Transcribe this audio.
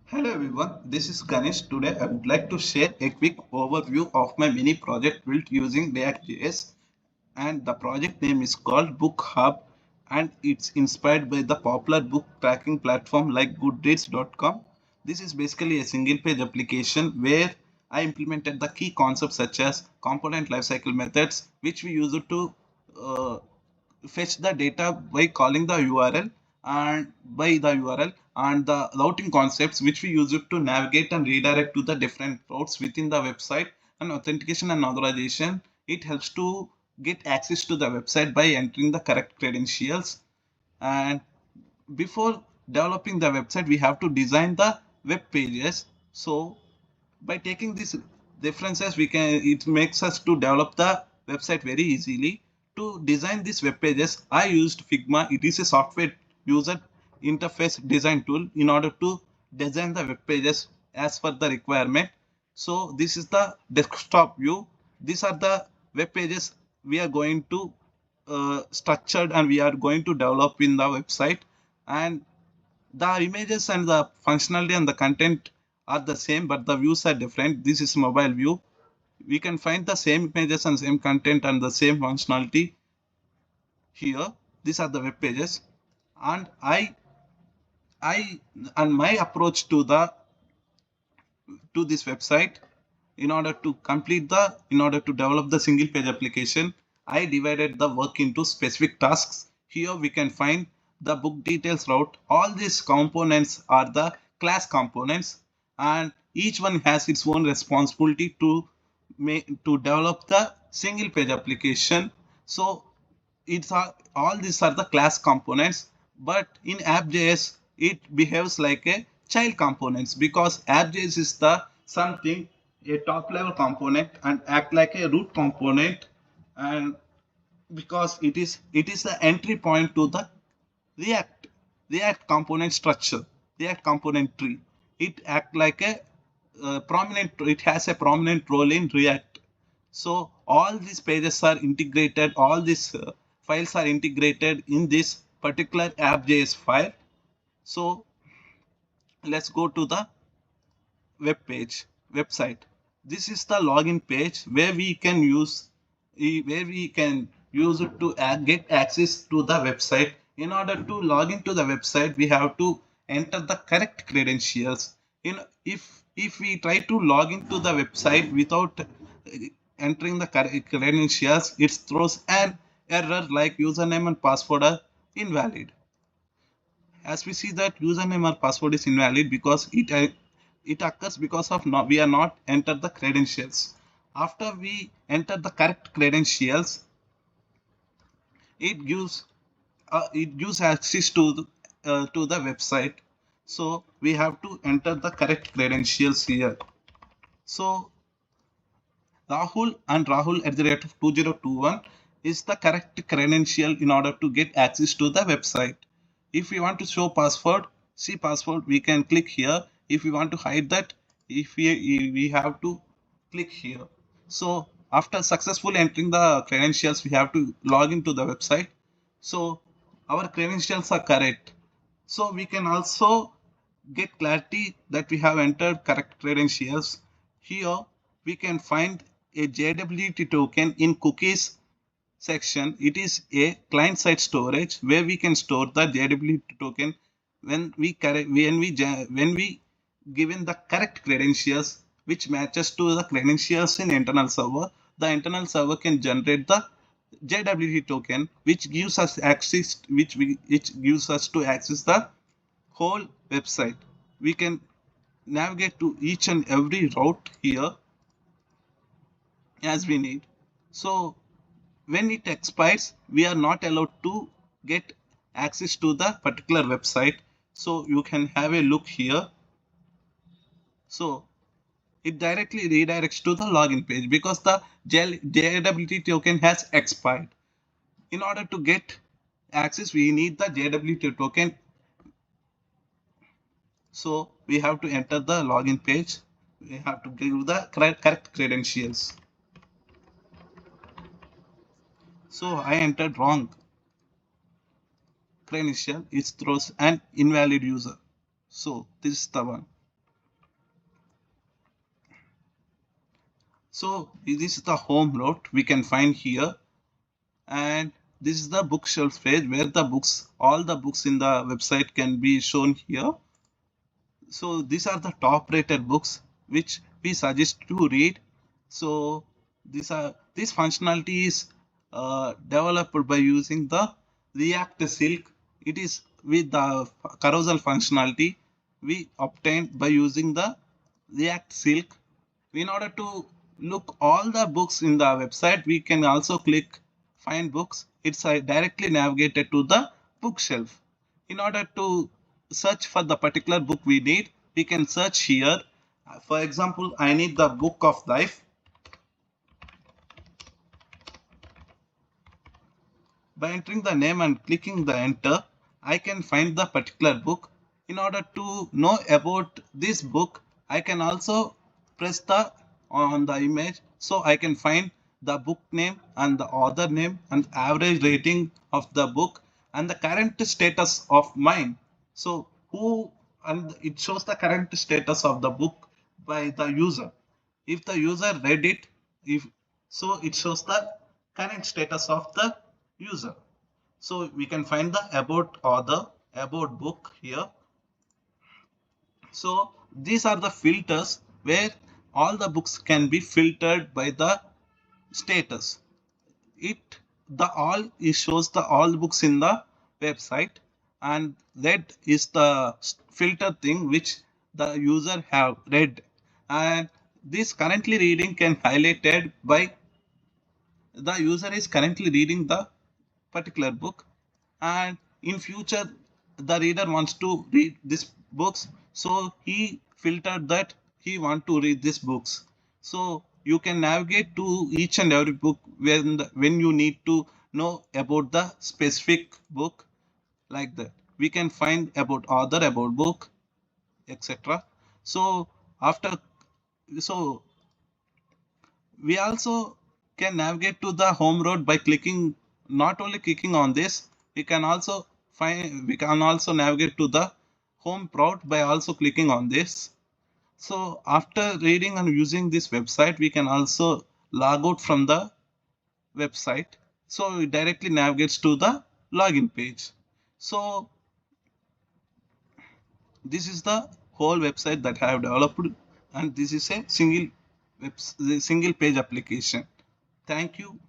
Hello everyone, this is Ganesh. Today I would like to share a quick overview of my mini project built using React.js, and the project name is called Book Hub, and it's inspired by the popular book tracking platform like Goodreads.com. This is basically a single page application where I implemented the key concepts such as component lifecycle methods, which we use it to uh, fetch the data by calling the URL and by the URL and the routing concepts which we use it to navigate and redirect to the different routes within the website, and authentication and authorization. It helps to get access to the website by entering the correct credentials. And before developing the website, we have to design the web pages. So by taking these references, we can it makes us to develop the website very easily. To design these web pages, I used Figma. It is a software user interface design tool in order to design the web pages as per the requirement. So this is the desktop view. These are the web pages we are going to structured and we are going to develop in the website. And the images and the functionality and the content are the same, but the views are different. This is mobile view. We can find the same images and same content and the same functionality here. These are the web pages. And I and my approach to this website, in order to develop the single page application, I divided the work into specific tasks. Here we can find the book details route. All these components are the class components, and each one has its own responsibility to develop the single page application. So it's all these are the class components, but in app.js it behaves like a child components, because app.js is the something a top level component and act like a root component. And because it is the entry point to the react react component structure, react component tree. It act like a prominent it has a prominent role in react. So all these pages are integrated, all these files are integrated in this particular app.js file. So let's go to the website. This is the login page where we can use it to get access to the website. In order to log into the website, we have to enter the correct credentials. If we try to log into the website without entering the correct credentials, it throws an error like username and password are invalid. As we see that username or password is invalid because it occurs because of we are not entered the credentials. After we enter the correct credentials, it gives access to the website. So we have to enter the correct credentials here. So Rahul at the rate of 2021 is the correct credential in order to get access to the website. If we want to show password, see password, we can click here. If we want to hide that, if we have to click here. So after successfully entering the credentials, we have to log into the website. So our credentials are correct. So we can also get clarity that we have entered correct credentials. Here we can find a JWT token in cookies section. It is a client side storage where we can store the JWT token when we given the correct credentials which matches to the credentials in internal server. The internal server can generate the JWT token which gives us access which gives us to access the whole website. We can navigate to each and every route here as we need. So when it expires, we are not allowed to get access to the particular website. So you can have a look here. So it directly redirects to the login page because the JWT token has expired. In order to get access, we need the JWT token. So we have to enter the login page. We have to give the correct credentials. So I entered wrong credential. It throws an invalid user. So this is the one. So this is the home route we can find here, and this is the bookshelf page where the books, all the books in the website can be shown here. So these are the top rated books which we suggest to read. So this functionality is developed by using the React Silk. It is with the carousel functionality we obtained by using the React Silk. In order to look all the books in the website, we can also click find books. It's directly navigated to the bookshelf. In order to search for the particular book we need, we can search here. For example, I need the book of life. By entering the name and clicking the enter, I can find the particular book. In order to know about this book, I can also press the on the image, so I can find the book name and the author name and average rating of the book and the current status of mine. So who, and it shows the current status of the book by the user. If the user read it, if so, it shows the current status of the user. So we can find the about author, about book here. So these are the filters where all the books can be filtered by the status. It the all it shows the all books in the website, and red is the filter thing which the user have read, and this currently reading can highlighted by the user is currently reading the particular book, and in future the reader wants to read this books, so he filtered that he want to read these books. So you can navigate to each and every book when you need to know about the specific book, like that we can find about author, about book, etc. So after, so we also can navigate to the home road by clicking, not only clicking on this, we can also navigate to the home route by also clicking on this. So after reading and using this website, we can also log out from the website, so it directly navigates to the login page. So this is the whole website that I have developed, and this is a single page application. Thank you.